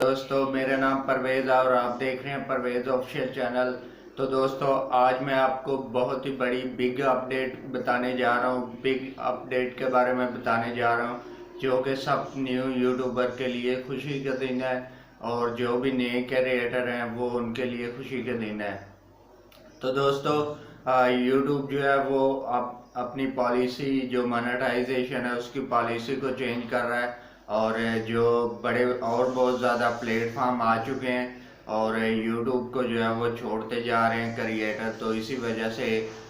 दोस्तों, मेरा नाम परवेज़ है और आप देख रहे हैं परवेज़ ऑफिशियल चैनल। तो दोस्तों, आज मैं आपको बहुत ही बड़ी बिग अपडेट बताने जा रहा हूँ। बिग अपडेट के बारे में बताने जा रहा हूँ जो कि सब न्यू यूट्यूबर के लिए खुशी का दिन है और जो भी नए क्रिएटर हैं वो उनके लिए खुशी का दिन है। तो दोस्तों, यूट्यूब जो है वो अपनी पॉलिसी जो मोनेटाइजेशन है उसकी पॉलिसी को चेंज कर रहा है और जो बड़े और बहुत ज़्यादा प्लेटफॉर्म आ चुके हैं और यूट्यूब को जो है वो छोड़ते जा रहे हैं क्रिएटर। तो इसी वजह से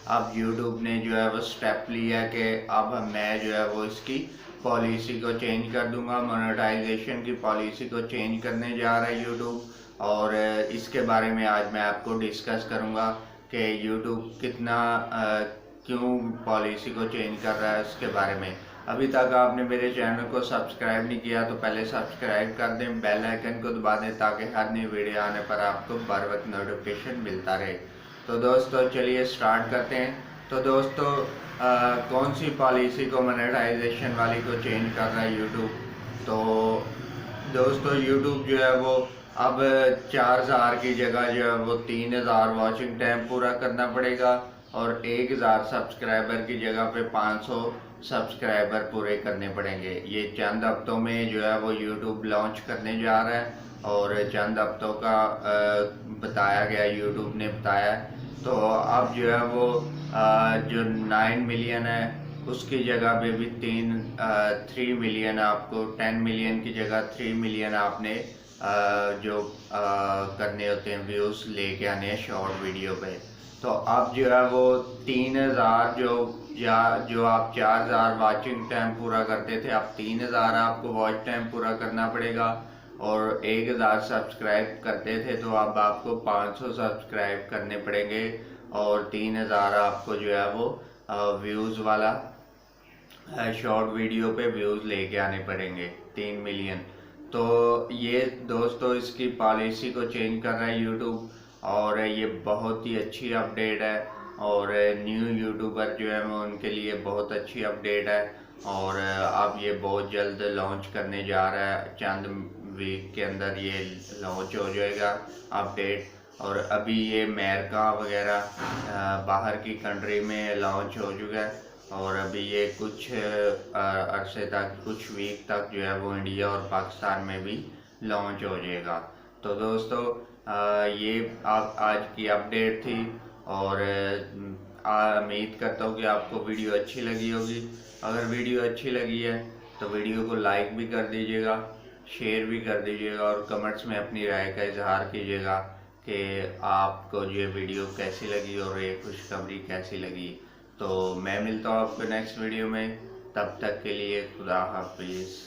अब यूट्यूब ने जो है वो स्टेप लिया कि अब मैं जो है वो इसकी पॉलिसी को चेंज कर दूंगा। मोनेटाइजेशन की पॉलिसी को चेंज करने जा रहा है यूट्यूब और इसके बारे में आज मैं आपको डिस्कस करूंगा कि यूट्यूब कितना क्यों पॉलिसी को चेंज कर रहा है उसके बारे में। अभी तक आपने मेरे चैनल को सब्सक्राइब नहीं किया तो पहले सब्सक्राइब कर दें, बेल आइकन को दबा दें ताकि हर नई वीडियो आने पर आपको बर वक्त नोटिफिकेशन मिलता रहे। तो दोस्तों चलिए स्टार्ट करते हैं। तो दोस्तों, कौन सी पॉलिसी को मोनेटाइजेशन वाली को चेंज कर रहा है यूट्यूब? तो दोस्तों, यूट्यूब जो है वो अब 4000 की जगह जो है वो 3000 वॉचिंग टाइम पूरा करना पड़ेगा और 1000 सब्सक्राइबर की जगह पे 500 सब्सक्राइबर पूरे करने पड़ेंगे। ये चंद हफ्तों में जो है वो यूट्यूब लॉन्च करने जा रहा है और चंद हफ्तों का बताया गया, यूट्यूब ने बताया है। तो अब जो है वो जो 9 मिलियन है उसकी जगह पे भी 3 मिलियन, आपको 10 मिलियन की जगह 3 मिलियन आपने जो करने होते हैं व्यूज़ लेके आने हैं शॉर्ट वीडियो पे। तो अब जो है वो 3000 जो आप 4000 वॉचिंग टाइम पूरा करते थे, अब 3000 आपको वॉच टाइम पूरा करना पड़ेगा और 1000 सब्सक्राइब करते थे तो अब आपको 500 सब्सक्राइब करने पड़ेंगे और 3000 आपको जो है वो व्यूज़ वाला शॉर्ट वीडियो पे व्यूज़ लेके आने पड़ेंगे 3 मिलियन। तो ये दोस्तों इसकी पॉलिसी को चेंज कर रहा है यूट्यूब और ये बहुत ही अच्छी अपडेट है और न्यू यूट्यूबर जो है वो उनके लिए बहुत अच्छी अपडेट है और अब ये बहुत जल्द लॉन्च करने जा रहा है। चंद वीक के अंदर ये लॉन्च हो जाएगा अपडेट और अभी ये अमेरिका वगैरह बाहर की कंट्री में लॉन्च हो चुका है और अभी ये कुछ अरसे तक, कुछ वीक तक जो है वो इंडिया और पाकिस्तान में भी लॉन्च हो जाएगा। तो दोस्तों, ये आज की अपडेट थी और उम्मीद करता हूँ कि आपको वीडियो अच्छी लगी होगी। अगर वीडियो अच्छी लगी है तो वीडियो को लाइक भी कर दीजिएगा, शेयर भी कर दीजिएगा और कमेंट्स में अपनी राय का इजहार कीजिएगा कि आपको ये वीडियो कैसी लगी और ये खुशखबरी कैसी लगी। तो मैं मिलता हूँ आपको नेक्स्ट वीडियो में, तब तक के लिए खुदा हाफिज़।